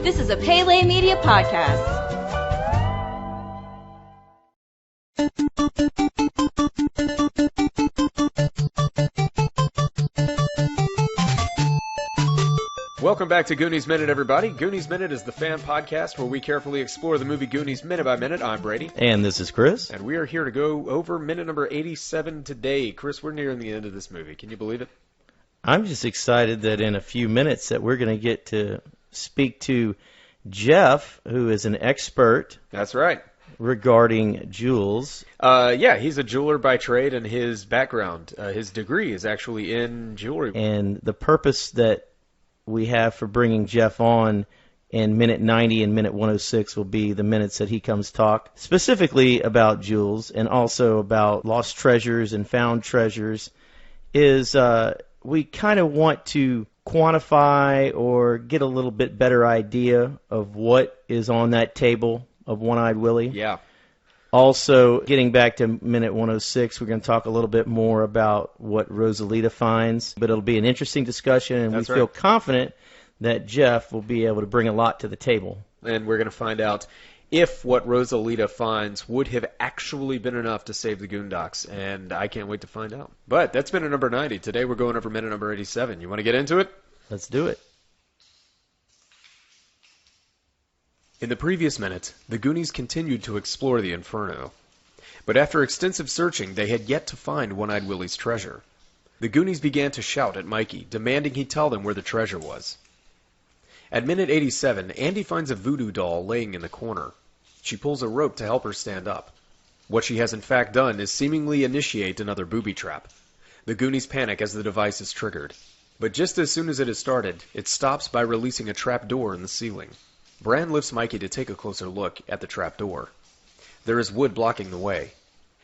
This is a Pele Media podcast. Welcome back to Goonies Minute, everybody. Goonies Minute is the fan podcast where we carefully explore the movie Goonies minute by minute. I'm Brady. And this is Chris. And we are here to go over minute number 87 today. Chris, we're nearing the end of this movie. Can you believe it? I'm just excited that in a few minutes that we're going to get to speak to Jeff, who is an expert. That's right. Regarding jewels. Yeah, he's a jeweler by trade, and his background, his degree is actually in jewelry. And the purpose that we have for bringing Jeff on in minute 90 and minute 106 will be the minutes that he comes talk specifically about jewels and also about lost treasures and found treasures. Is we kind of want to quantify or get a little bit better idea of what is on that table of One-Eyed Willie. Yeah. Also, getting back to minute 106, we're going to talk a little bit more about what Rosalita finds. But it'll be an interesting discussion, and That's we feel confident that Jeff will be able to bring a lot to the table. And we're going to find out if what Rosalita finds would have actually been enough to save the Goondocks. And I can't wait to find out. But that's minute number 90. Today we're going over minute number 87. You want to get into it? Let's do it. In the previous minute, the Goonies continued to explore the Inferno. But after extensive searching, they had yet to find One-Eyed Willie's treasure. The Goonies began to shout at Mikey, demanding he tell them where the treasure was. At minute 87, Andy finds a voodoo doll laying in the corner. She pulls a rope to help her stand up. What she has in fact done is seemingly initiate another booby trap. The Goonies panic as the device is triggered. But just as soon as it is started, it stops by releasing a trap door in the ceiling. Bran lifts Mikey to take a closer look at the trap door. There is wood blocking the way.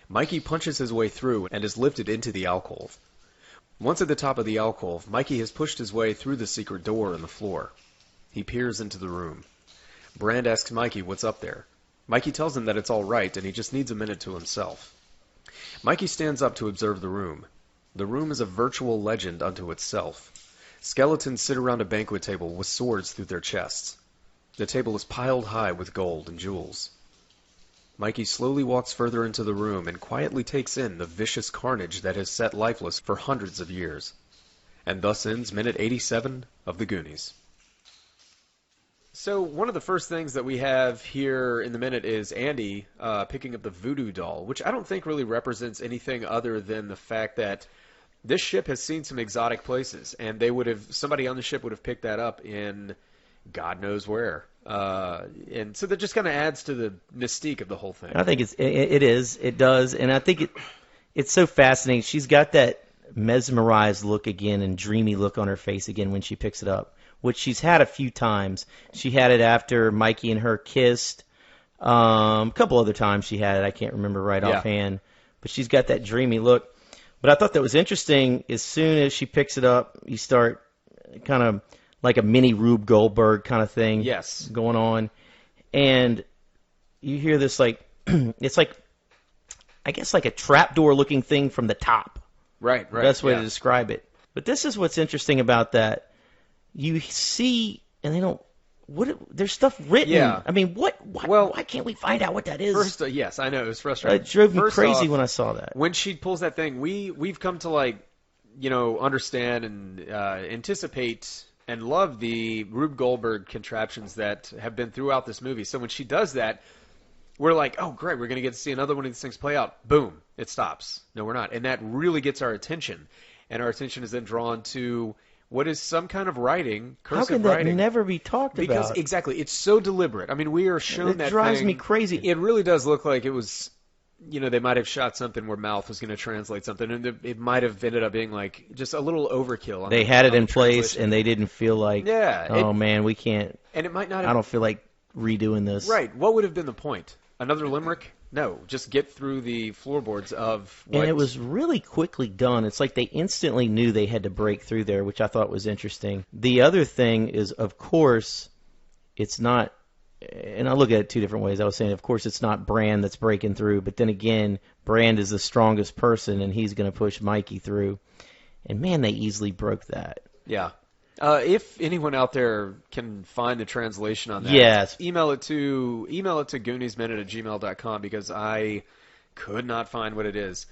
Mikey punches his way through and is lifted into the alcove. Once at the top of the alcove, Mikey has pushed his way through the secret door in the floor. He peers into the room. Bran asks Mikey what's up there. Mikey tells him that it's all right and he just needs a minute to himself. Mikey stands up to observe the room. The room is a virtual legend unto itself. Skeletons sit around a banquet table with swords through their chests. The table is piled high with gold and jewels. Mikey slowly walks further into the room and quietly takes in the vicious carnage that has sat lifeless for hundreds of years. And thus ends minute 87 of the Goonies. So one of the first things that we have here in the minute is Andy picking up the voodoo doll, which I don't think really represents anything other than the fact that this ship has seen some exotic places, and somebody on the ship would have picked that up in God knows where. And so that just kind of adds to the mystique of the whole thing. I think it does, and I think it's so fascinating. She's got that mesmerized look again and dreamy look on her face again when she picks it up, which she's had a few times. She had it after Mikey and her kissed. A couple other times she had it. I can't remember offhand, but she's got that dreamy look. But I thought that was interesting. As soon as she picks it up, you start kind of like a mini Rube Goldberg kind of thing going on. And you hear this it's like, I guess like a trapdoor looking thing from the top. Right. Best way to describe it. But this is what's interesting about that. You see, and they don't, there's stuff written. Yeah. I mean, why can't we find out what that is? First, yes, I know, it was frustrating. It drove me crazy when I saw that. When she pulls that thing, we've come to understand and anticipate and love the Rube Goldberg contraptions that have been throughout this movie. So when she does that, we're like, oh, great, we're going to get to see another one of these things play out. Boom, it stops. No, we're not. And that really gets our attention. And our attention is then drawn to what is some kind of writing, cursive writing. How can that never be talked about? Because, exactly, it's so deliberate. I mean, we are shown that It drives me crazy. It really does look like it was... they might have shot something where Mouth was going to translate something, and it might have ended up being like just a little overkill. They had it in place, and they didn't feel like, man, we can't. And it might not. I don't feel like redoing this. Right. What would have been the point? Another limerick? No. Just get through the floorboards of what... And it was really quickly done. It's like they instantly knew they had to break through there, which I thought was interesting. The other thing is, of course, it's not... And I look at it two different ways. I was saying, of course, it's not Brand that's breaking through, but then again, Brand is the strongest person, and he's going to push Mikey through. And, man, they easily broke that. Yeah. If anyone out there can find the translation on that, Yes. email it to gooniesminute@gmail.com because I could not find what it is.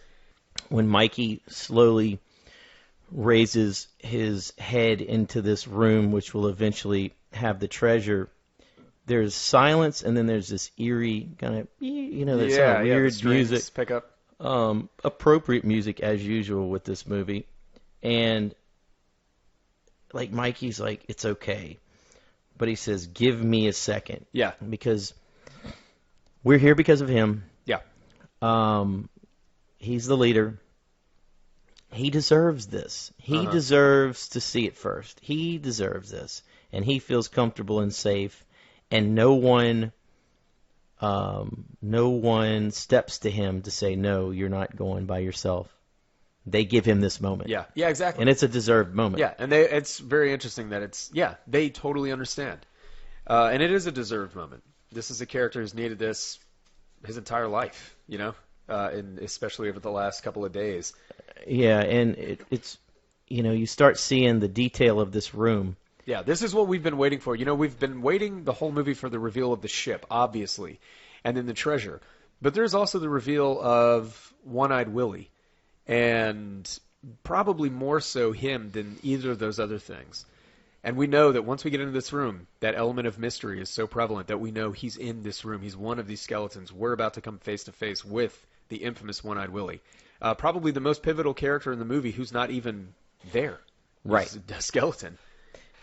When Mikey slowly raises his head into this room, which will eventually have the treasure, there's silence, and then there's this eerie kind of, that sort of weird the strings music. pick up. Appropriate music as usual with this movie. And like Mikey's like, it's okay. But he says, give me a second. Yeah. Because we're here because of him. Yeah. He's the leader. He deserves this. He deserves to see it first. He deserves this. And he feels comfortable and safe. And no one steps to him to say, no, you're not going by yourself. They give him this moment. Yeah, exactly. And it's a deserved moment. Yeah, and it's very interesting that they totally understand. And it is a deserved moment. This is a character who's needed this his entire life, and especially over the last couple of days. Yeah, and it's, you start seeing the detail of this room. Yeah, this is what we've been waiting for. We've been waiting the whole movie for the reveal of the ship, obviously, and then the treasure. But there's also the reveal of One-Eyed Willie, and probably more so him than either of those other things. And we know that once we get into this room, that element of mystery is so prevalent that we know he's in this room. He's one of these skeletons. We're about to come face to face with the infamous One-Eyed Willie. Probably the most pivotal character in the movie who's not even there. Right. He's a skeleton.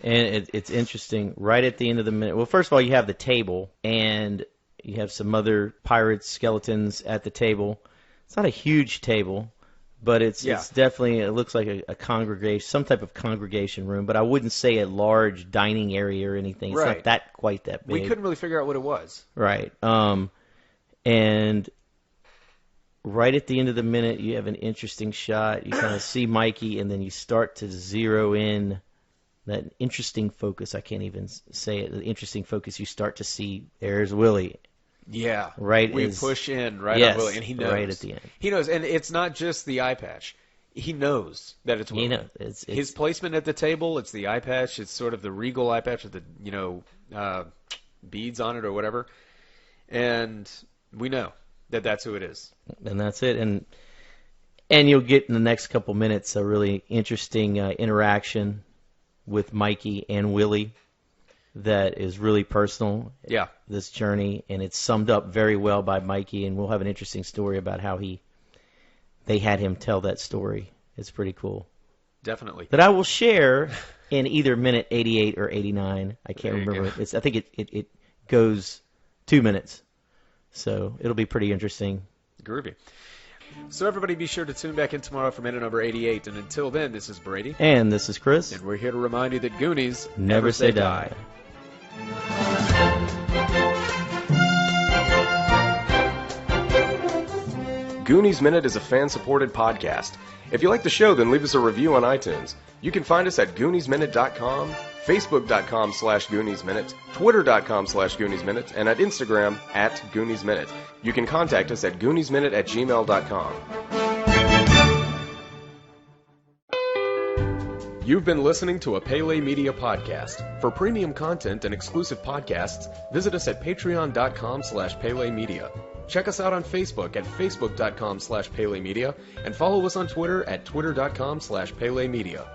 And it's interesting, right at the end of the minute. Well, first of all, you have the table, and you have some other pirate skeletons at the table. It's not a huge table, but it's definitely, it looks like a congregation, some type of congregation room, but I wouldn't say a large dining area or anything. It's not quite that big. We couldn't really figure out what it was. Right. And right at the end of the minute, you have an interesting shot. You kind of see Mikey, and then you start to zero in that interesting focus. I can't even say it. The interesting focus. You start to see there's Willie. Yeah. Right. We push in on Willie, and he knows. Right at the end. He knows, and it's not just the eye patch. He knows that it's Willie. He knows. It's his placement at the table. It's the eye patch. It's sort of the regal eye patch with the beads on it or whatever, and we know that that's who it is. And that's it. And you'll get in the next couple minutes a really interesting interaction with Mikey and Willie that is really personal. Yeah. This journey, and it's summed up very well by Mikey, and we'll have an interesting story about how they had him tell that story. It's pretty cool. Definitely. That I will share in either minute 88 or 89. I can't remember. I think it goes 2 minutes. So it'll be pretty interesting. Groovy. So everybody be sure to tune back in tomorrow for minute number 88. And until then, this is Brady. And this is Chris. And we're here to remind you that Goonies never say die. Goonies Minute is a fan-supported podcast. If you like the show, then leave us a review on iTunes. You can find us at GooniesMinute.com, Facebook.com/GooniesMinute, Twitter.com/GooniesMinute, and at Instagram at GooniesMinute. You can contact us at GooniesMinute@gmail.com. You've been listening to a Pele Media podcast. For premium content and exclusive podcasts, visit us at patreon.com/Pele Media. Check us out on Facebook at facebook.com/Pele Media and follow us on Twitter at twitter.com/Pele Media.